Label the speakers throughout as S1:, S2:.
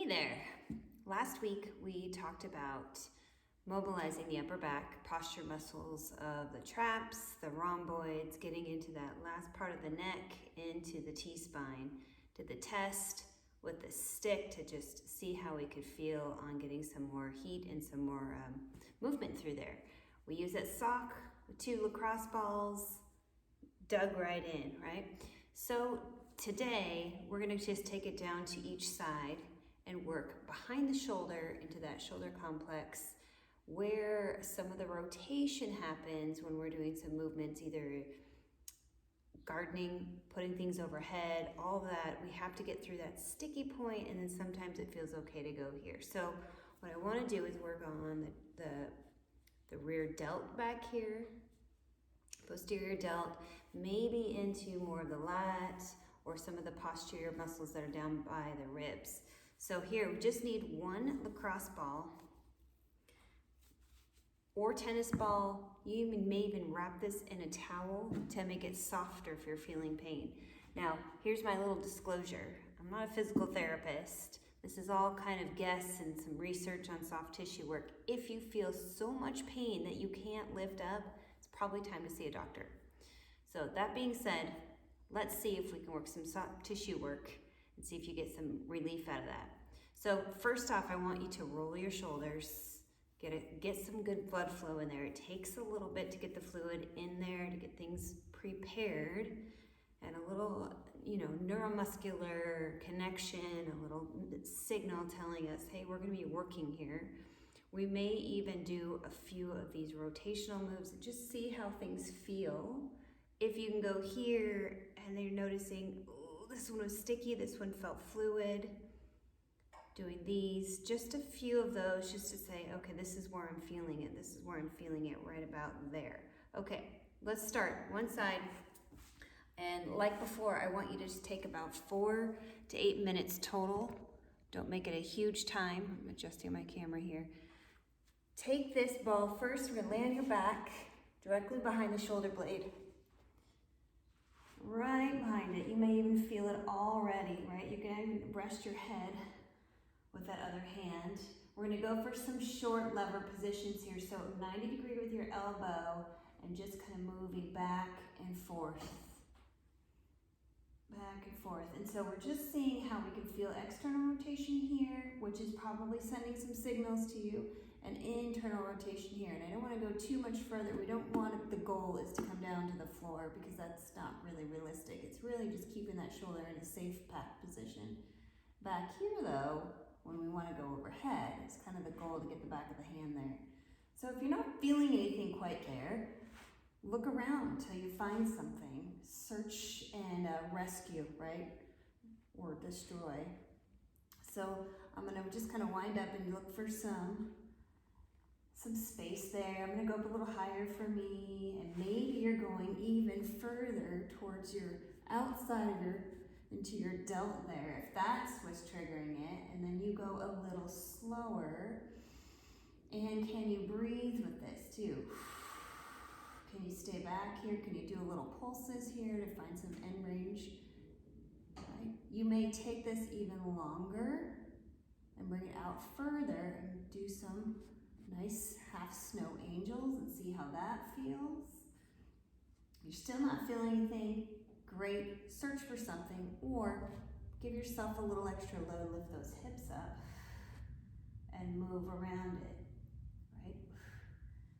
S1: Hey there. Last week we talked about mobilizing the upper back posture muscles of the traps, the rhomboids, getting into that last part of the neck, into the T-spine. Did the test with the stick to just see how we could feel on getting some more heat and some more movement through there. We use that sock with 2 lacrosse balls, dug right in, right? So today we're gonna just take it down to each side and work behind the shoulder into that shoulder complex where some of the rotation happens when we're doing some movements, either gardening, putting things overhead, all that. We have to get through that sticky point, and then sometimes it feels okay to go here. So what I wanna do is work on the rear delt back here, posterior delt, maybe into more of the lat or some of the posterior muscles that are down by the ribs. So here we just need 1 lacrosse ball or tennis ball. You may even wrap this in a towel to make it softer if you're feeling pain. Now, here's my little disclosure. I'm not a physical therapist. This is all kind of guess and some research on soft tissue work. If you feel so much pain that you can't lift up, it's probably time to see a doctor. So that being said, let's see if we can work some soft tissue work and see if you get some relief out of that. So first off, I want you to roll your shoulders, get some good blood flow in there. It takes a little bit to get the fluid in there, to get things prepared, and a little, neuromuscular connection, a little signal telling us, hey, we're gonna be working here. We may even do a few of these rotational moves and just see how things feel. If you can go here and you're noticing, oh, this one was sticky, this one felt fluid, doing these, just a few of those just to say, okay, this is where I'm feeling it. This is where I'm feeling it right about there. Okay, let's start one side. And like before, I want you to just take about 4 to 8 minutes total. Don't make it a huge time. I'm adjusting my camera here. Take this ball first, we're gonna lay on your back, directly behind the shoulder blade. Right behind it. You may even feel it already, right? You can even rest your head with that other hand. We're gonna go for some short lever positions here. So 90 degree with your elbow and just kind of moving back and forth. Back and forth. And so we're just seeing how we can feel external rotation here, which is probably sending some signals to you, and internal rotation here. And I don't want to go too much further. We don't want the goal is to come down to the floor because that's not really realistic. It's really just keeping that shoulder in a safe back position. Back here though, when we want to go overhead, it's kind of the goal to get the back of the hand there. So if you're not feeling anything quite there, look around till you find something. Search and rescue, right? Or destroy. So I'm gonna just kind of wind up and look for some space there. I'm gonna go up a little higher for me, and maybe you're going even further towards your outside of into your delt there, if that's what's triggering it. And then you go a little slower. And can you breathe with this too? Can you stay back here? Can you do a little pulses here to find some end range? Right? You may take this even longer and bring it out further and do some nice half snow angels and see how that feels. You're still not feeling anything, great. Search for something, or give yourself a little extra load, lift those hips up and move around it.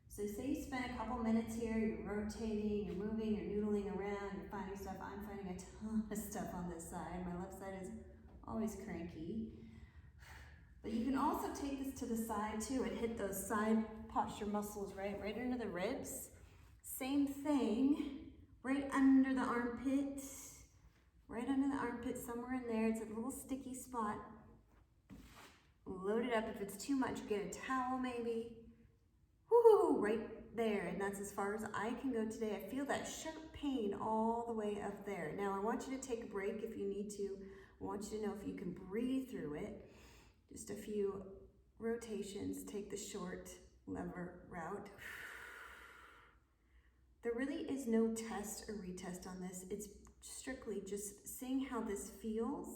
S1: So say you spend a couple minutes here, you're rotating, you're moving, you're noodling around, you're finding stuff. I'm finding a ton of stuff on this side. My left side is always cranky. But you can also take this to the side too and hit those side posture muscles, right under the ribs. Same thing, right under the armpit, somewhere in there. It's a little sticky spot. Load it up. If it's too much, get a towel maybe. Woo, right there, and that's as far as I can go today. I feel that sharp pain all the way up there. Now I want you to take a break if you need to. I want you to know if you can breathe through it. Just a few rotations, take the short lever route. There really is no test or retest on this. It's strictly just seeing how this feels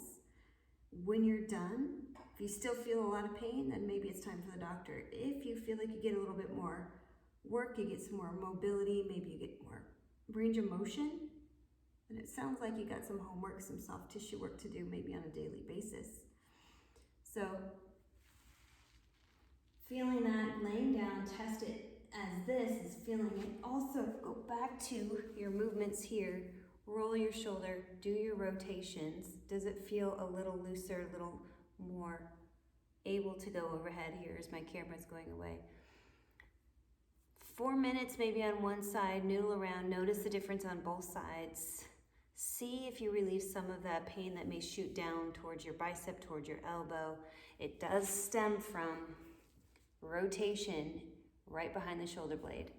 S1: when you're done. If you still feel a lot of pain, then maybe it's time for the doctor. If you feel like you get a little bit more work, you get some more mobility, maybe you get more range of motion, and it sounds like you got some homework, some soft tissue work to do maybe on a daily basis. So feeling that, laying down, test it as this is feeling it. Also, go back to your movements here. Roll your shoulder, do your rotations. Does it feel a little looser, a little more able to go overhead here as my camera's going away? 4 minutes maybe on one side, noodle around, notice the difference on both sides. See if you relieve some of that pain that may shoot down towards your bicep, towards your elbow. It does stem from rotation right behind the shoulder blade.